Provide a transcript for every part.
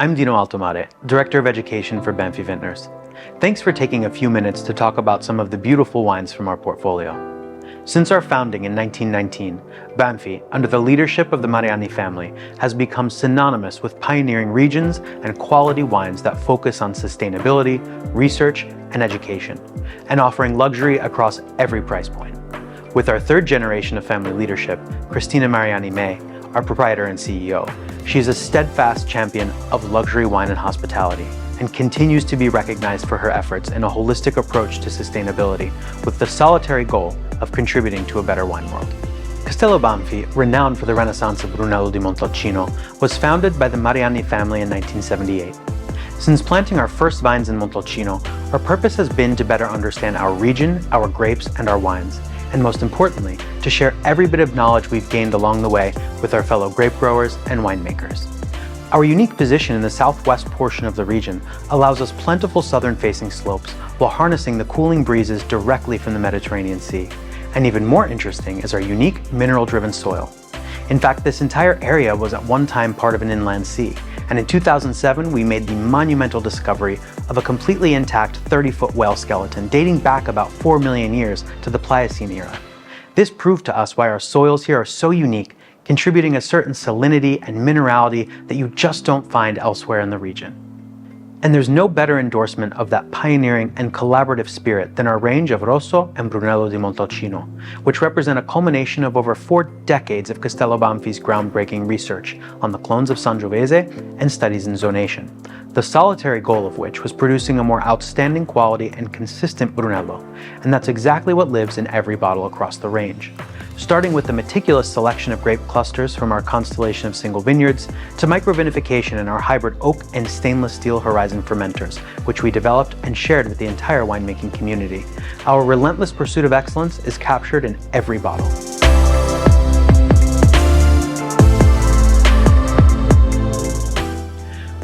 I'm Dino Altomare, Director of Education for Banfi Vintners. Thanks for taking a few minutes to talk about some of the beautiful wines from our portfolio. Since our founding in 1919, Banfi, under the leadership of the Mariani family, has become synonymous with pioneering regions and quality wines that focus on sustainability, research, and education, and offering luxury across every price point. With our third generation of family leadership, Cristina Mariani May, our proprietor and CEO, she is a steadfast champion of luxury wine and hospitality and continues to be recognized for her efforts in a holistic approach to sustainability with the solitary goal of contributing to a better wine world. Castello Banfi, renowned for the Renaissance of Brunello di Montalcino, was founded by the Mariani family in 1978. Since planting our first vines in Montalcino, our purpose has been to better understand our region, our grapes, and our wines, and most importantly, to share every bit of knowledge we've gained along the way with our fellow grape growers and winemakers. Our unique position in the southwest portion of the region allows us plentiful southern-facing slopes while harnessing the cooling breezes directly from the Mediterranean Sea. And even more interesting is our unique mineral-driven soil. In fact, this entire area was at one time part of an inland sea, and in 2007 we made the monumental discovery of a completely intact 30-foot whale skeleton dating back about 4 million years to the Pliocene era. This proved to us why our soils here are so unique, contributing a certain salinity and minerality that you just don't find elsewhere in the region. And there's no better endorsement of that pioneering and collaborative spirit than our range of Rosso and Brunello di Montalcino, which represent a culmination of over 4 decades of Castello Banfi's groundbreaking research on the clones of Sangiovese and studies in zonation, the solitary goal of which was producing a more outstanding quality and consistent Brunello, and that's exactly what lives in every bottle across the range. Starting with the meticulous selection of grape clusters from our constellation of single vineyards, to microvinification in our hybrid oak and stainless steel horizon fermenters, which we developed and shared with the entire winemaking community. Our relentless pursuit of excellence is captured in every bottle.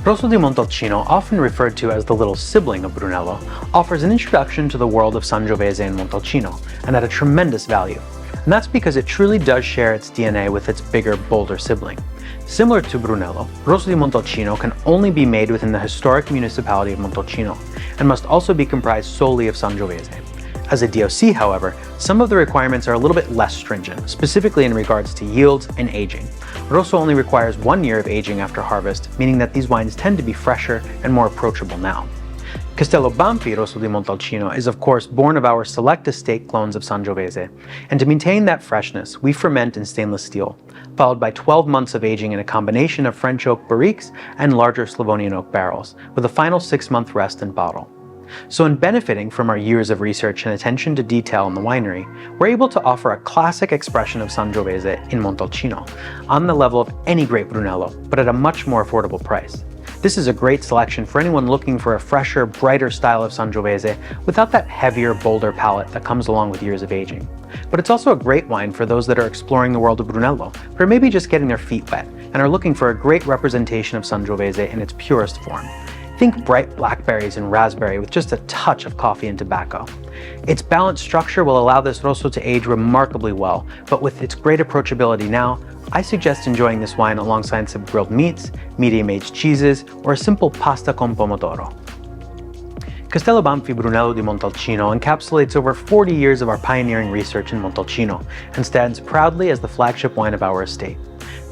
Rosso di Montalcino, often referred to as the little sibling of Brunello, offers an introduction to the world of Sangiovese and Montalcino, and at a tremendous value. And that's because it truly does share its DNA with its bigger, bolder sibling. Similar to Brunello, Rosso di Montalcino can only be made within the historic municipality of Montalcino, and must also be comprised solely of Sangiovese. As a DOC, however, some of the requirements are a little bit less stringent, specifically in regards to yields and aging. Rosso only requires 1 year of aging after harvest, meaning that these wines tend to be fresher and more approachable now. Castello Banfi Rosso di Montalcino is of course born of our select estate clones of Sangiovese, and to maintain that freshness, we ferment in stainless steel, followed by 12 months of aging in a combination of French oak barriques and larger Slavonian oak barrels, with a final 6-month rest in bottle. So in benefiting from our years of research and attention to detail in the winery, we're able to offer a classic expression of Sangiovese in Montalcino, on the level of any great Brunello, but at a much more affordable price. This is a great selection for anyone looking for a fresher, brighter style of Sangiovese without that heavier, bolder palate that comes along with years of aging. But it's also a great wine for those that are exploring the world of Brunello, or maybe just getting their feet wet and are looking for a great representation of Sangiovese in its purest form. Think bright blackberries and raspberry with just a touch of coffee and tobacco. Its balanced structure will allow this Rosso to age remarkably well, but with its great approachability now, I suggest enjoying this wine alongside some grilled meats, medium-aged cheeses, or a simple pasta con pomodoro. Castello Banfi Brunello di Montalcino encapsulates over 40 years of our pioneering research in Montalcino and stands proudly as the flagship wine of our estate.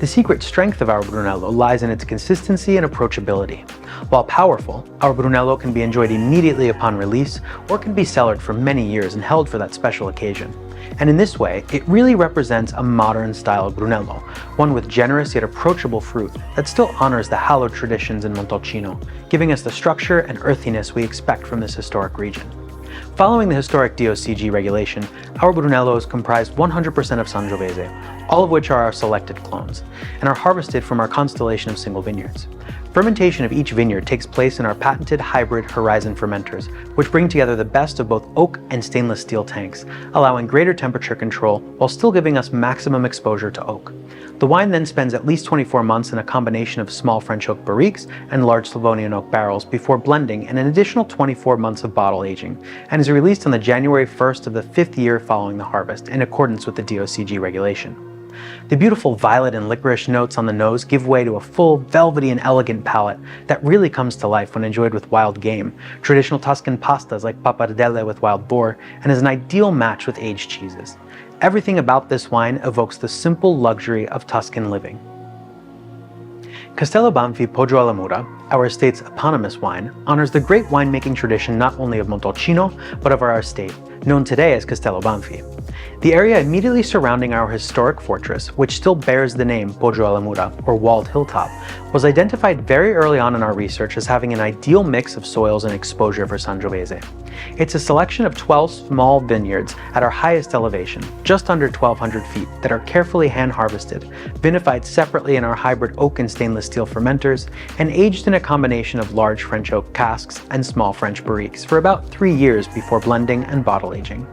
The secret strength of our Brunello lies in its consistency and approachability. While powerful, our Brunello can be enjoyed immediately upon release or can be cellared for many years and held for that special occasion. And in this way, it really represents a modern style of Brunello, one with generous yet approachable fruit that still honors the hallowed traditions in Montalcino, giving us the structure and earthiness we expect from this historic region. Following the historic DOCG regulation, our Brunello is comprised 100% of Sangiovese, all of which are our selected clones, and are harvested from our constellation of single vineyards. Fermentation of each vineyard takes place in our patented hybrid horizon fermenters, which bring together the best of both oak and stainless steel tanks, allowing greater temperature control while still giving us maximum exposure to oak. The wine then spends at least 24 months in a combination of small French oak barriques and large Slavonian oak barrels before blending and an additional 24 months of bottle aging, and is released on the January 1st of the 5th year following the harvest in accordance with the DOCG regulation. The beautiful violet and licorice notes on the nose give way to a full, velvety and elegant palate that really comes to life when enjoyed with wild game, traditional Tuscan pastas like pappardelle with wild boar, and is an ideal match with aged cheeses. Everything about this wine evokes the simple luxury of Tuscan living. Castello Banfi Poggio alla Mura, our estate's eponymous wine, honors the great winemaking tradition not only of Montalcino, but of our estate, known today as Castello Banfi. The area immediately surrounding our historic fortress, which still bears the name Poggio alla Mura, or walled hilltop, was identified very early on in our research as having an ideal mix of soils and exposure for Sangiovese. It's a selection of 12 small vineyards at our highest elevation, just under 1,200 feet, that are carefully hand-harvested, vinified separately in our hybrid oak and stainless steel fermenters, and aged in a combination of large French oak casks and small French barriques for about 3 years before blending and bottle aging.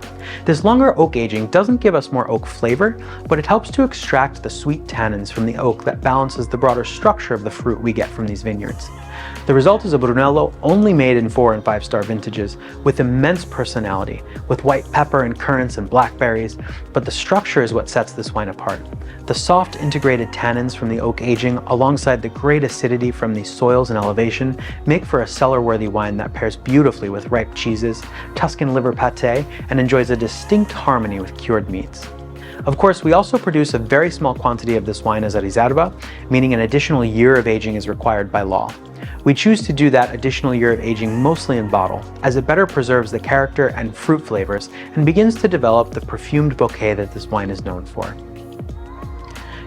This longer oak aging doesn't give us more oak flavor, but it helps to extract the sweet tannins from the oak that balances the broader structure of the fruit we get from these vineyards. The result is a Brunello only made in 4- and 5-star vintages with immense personality, with white pepper and currants and blackberries, but the structure is what sets this wine apart. The soft integrated tannins from the oak aging alongside the great acidity from these soils and elevation make for a cellar-worthy wine that pairs beautifully with ripe cheeses, Tuscan liver pate, and enjoys a distinct harmony with cured meats. Of course, we also produce a very small quantity of this wine as a riserva, meaning an additional year of aging is required by law. We choose to do that additional year of aging mostly in bottle, as it better preserves the character and fruit flavors and begins to develop the perfumed bouquet that this wine is known for.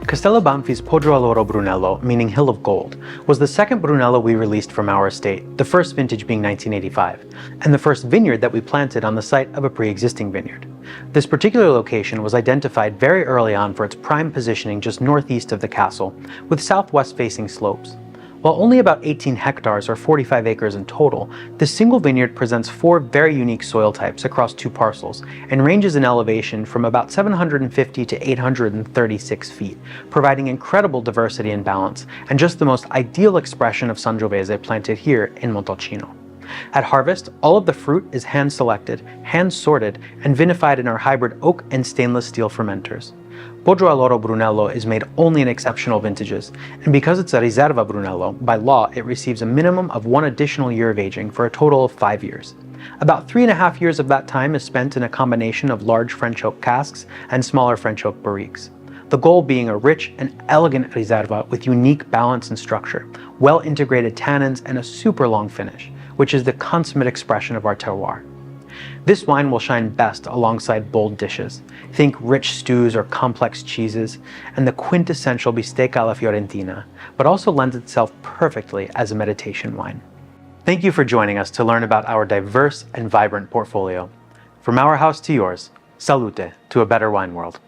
Castello Banfi's Poggio all'Oro Brunello, meaning Hill of Gold, was the second Brunello we released from our estate, the first vintage being 1985, and the first vineyard that we planted on the site of a pre-existing vineyard. This particular location was identified very early on for its prime positioning just northeast of the castle, with southwest-facing slopes. While only about 18 hectares or 45 acres in total, this single vineyard presents 4 very unique soil types across 2 parcels and ranges in elevation from about 750 to 836 feet, providing incredible diversity and balance, and just the most ideal expression of Sangiovese planted here in Montalcino. At harvest, all of the fruit is hand-selected, hand-sorted, and vinified in our hybrid oak and stainless steel fermenters. Poggio all'Oro Brunello is made only in exceptional vintages, and because it's a riserva Brunello, by law it receives a minimum of 1 additional year of aging for a total of 5 years. About 3.5 years of that time is spent in a combination of large French oak casks and smaller French oak barriques. The goal being a rich and elegant riserva with unique balance and structure, well-integrated tannins, and a super long finish, which is the consummate expression of our terroir. This wine will shine best alongside bold dishes. Think rich stews or complex cheeses, and the quintessential bistecca alla fiorentina, but also lends itself perfectly as a meditation wine. Thank you for joining us to learn about our diverse and vibrant portfolio. From our house to yours, salute to a better wine world.